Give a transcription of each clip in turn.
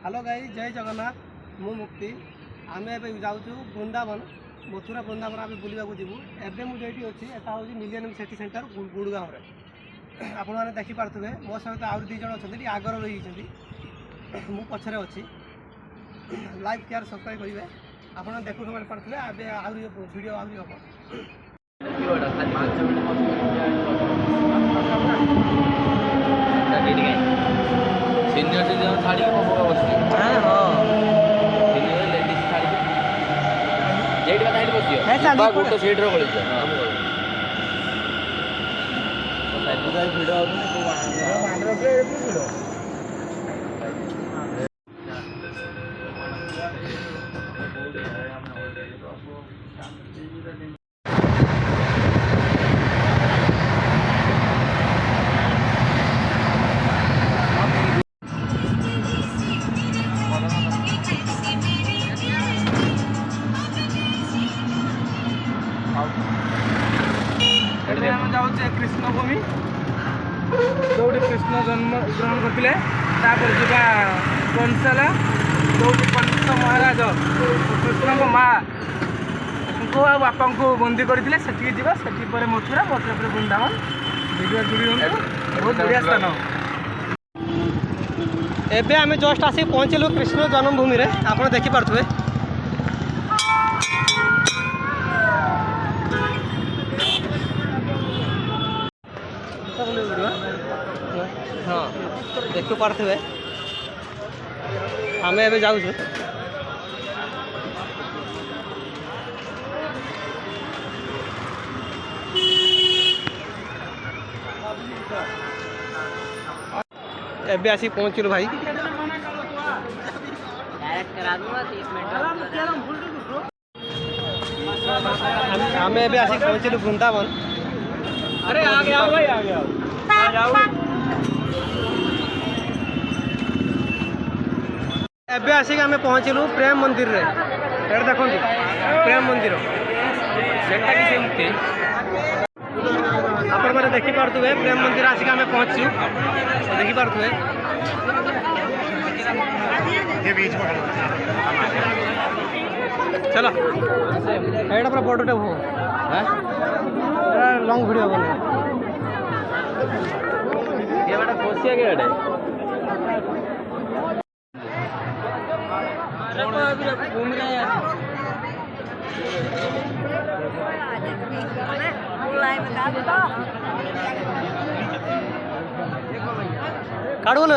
Hello guys, जय जगन्नाथ। मु मुक्ति आम ए जाऊँ वृंदावन, मथुरा वृंदावन आम बुलवा जीवु। एवं मुझे अच्छी एटा हूँ मिलियन सिटी सेंटर गुड़गाँव में। आपण मैंने देखिपे मो सहित आउ दीज अच्छा आगर रही मु पछरे अच्छी। लाइक केयर सब्सक्राइब करेंगे। आप देखु पारे आहरी वीडियो आहरी हम सीनियर सिटीजन छाड़ी बस लेडीज छाड़ी गोटे सीट रही भिड़ जाऊे कृष्णभूमि जो कृष्ण जन्म ग्रहण करते जा कंसाला जो कंस महाराज कृष्ण माँ को बापा को बंदी करते मथुरा मथुरा पर वृंदावन वीडियो जुड़ी बहुत बढ़िया स्थान। एबे आम जस्ट आसी पहुँचलु कृष्ण जन्मभूमि रे। आप देखिपे हाँ देखिपे आम ए जाऊँ एबे आसी पहुँचलु भाई। आम एबे आसी पहुँचलु वृंदावन। अरे आ गया भाई, आ गया एबे आसिक आम पहुँचलु प्रेम मंदिर रे। देखो प्रेम मंदिर आप देखिपे प्रेम मंदिर आसिक आम पहुँचु देखिपे चलो एटा पूरा बड़टे हो लंग वीडियो बने ये बड़ा कोसिया के अड़े घूम रहे हैं काढ़ू ना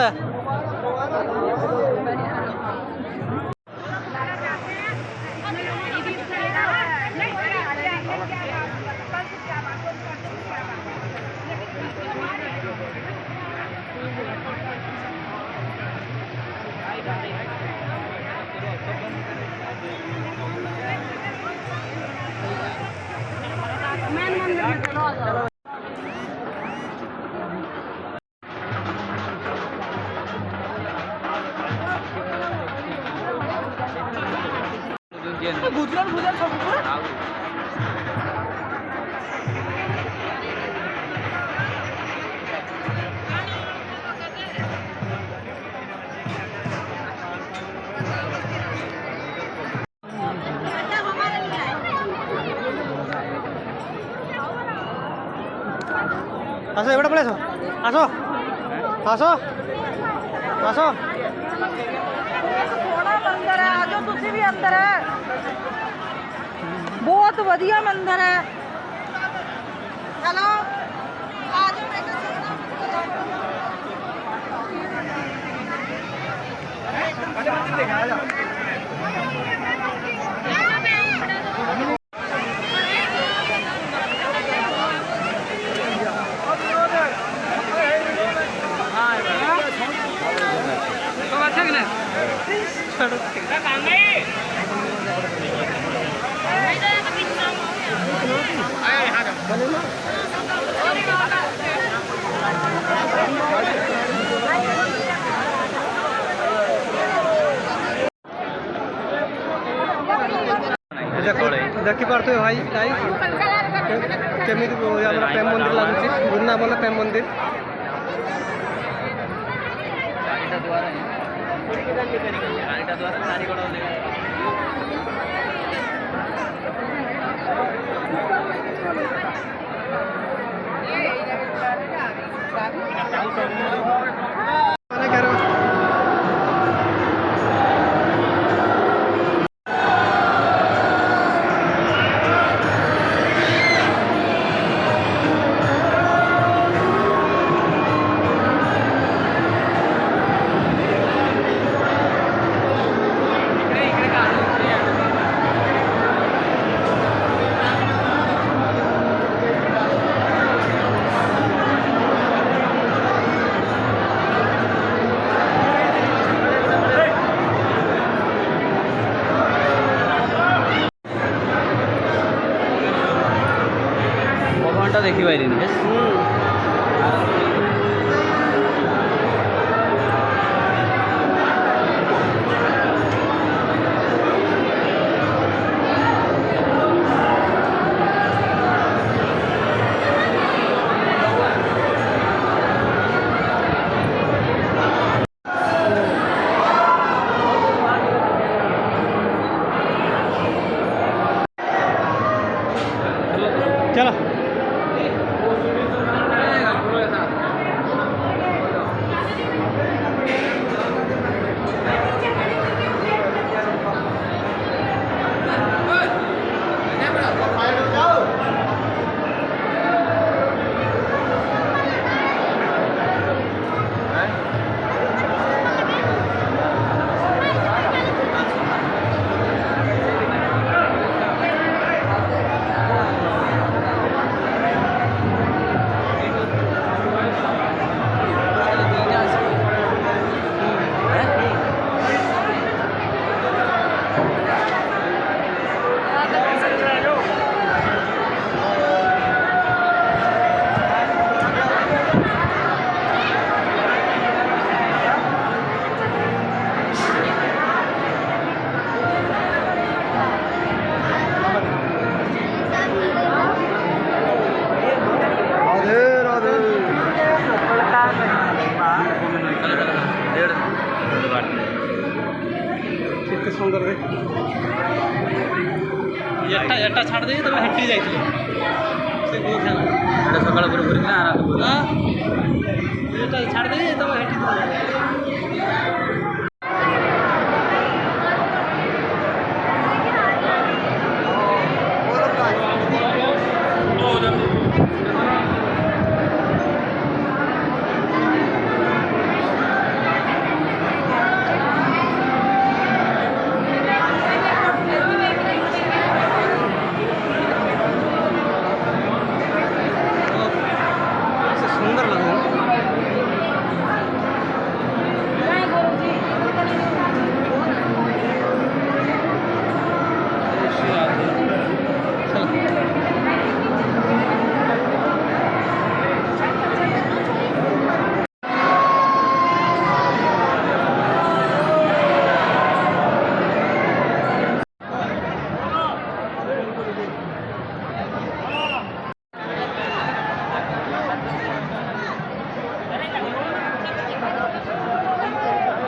गुजरात गुजरात सब आसो एवटा पड़े आसो आसो आसो थोड़ा मंदिर है, आजो तुसी भी अंदर है। बहुत बढ़िया मंदिर है। चलो आजो अच्छा कि नहीं देखिपे भाई केमी प्रेम मंदिर लगुच वृंदावन प्रेम मंदिर। ପାଣିଟା ଦ୍ୱାରା ଚାରିଗଡ଼ ଭଗବାନଟା ଦେଖିପାରିନି चलो କେତେ ସୁନ୍ଦର ଏଟା ଛାଡ଼ି ଦେଇକି ତମେ ହେଠି ଯାଇଥିଲ ସେ ଏଇଟା ସକାଳ ପରେ କରିକିନା ଏଟା ଛାଡ଼ି ଦେଇକି ତମେ ହେଠି सुंदर लग रहा है।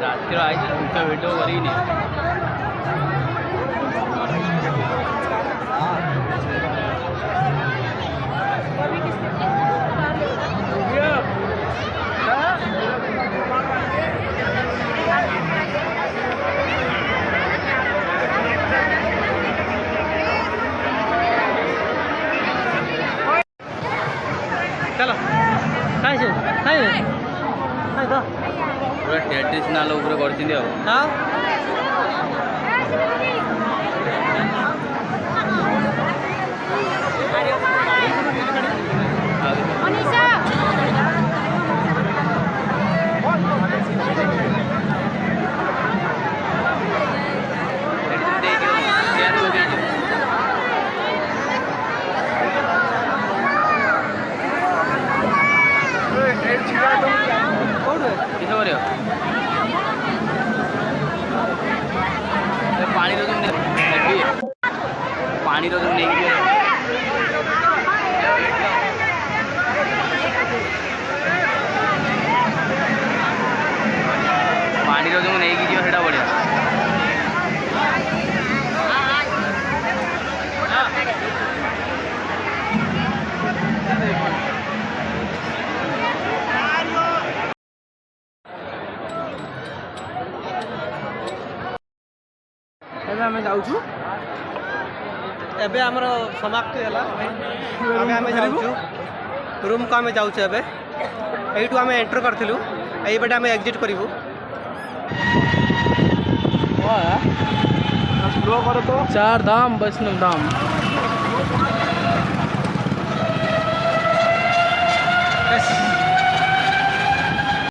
रात्री आई उनका वीडियो करी नहीं चलो काय छे काय काय तो पूरा ट्रेडिशनल ऊपर करछिंदी अब हां अनिशा पानी ଏବେ ଆମେ ଯାଉଛୁ ଏବେ ଆମର ସମାପ୍ତି ହେଲା ଏବେ ଆମେ ଯାଉଛୁ ରୁମ୍କୁ ଆମେ ଯାଉଛୁ ଏବେ ଏଇଠୁ ଆମେ ଏଣ୍ଟର କରିଥିଲୁ ଏଇପଟେ ଆମେ ଏକ୍ଜିଟ୍ କରିବୁ ସ୍ଲୋ କର ତ चार धाम वैष्णव धाम Yes.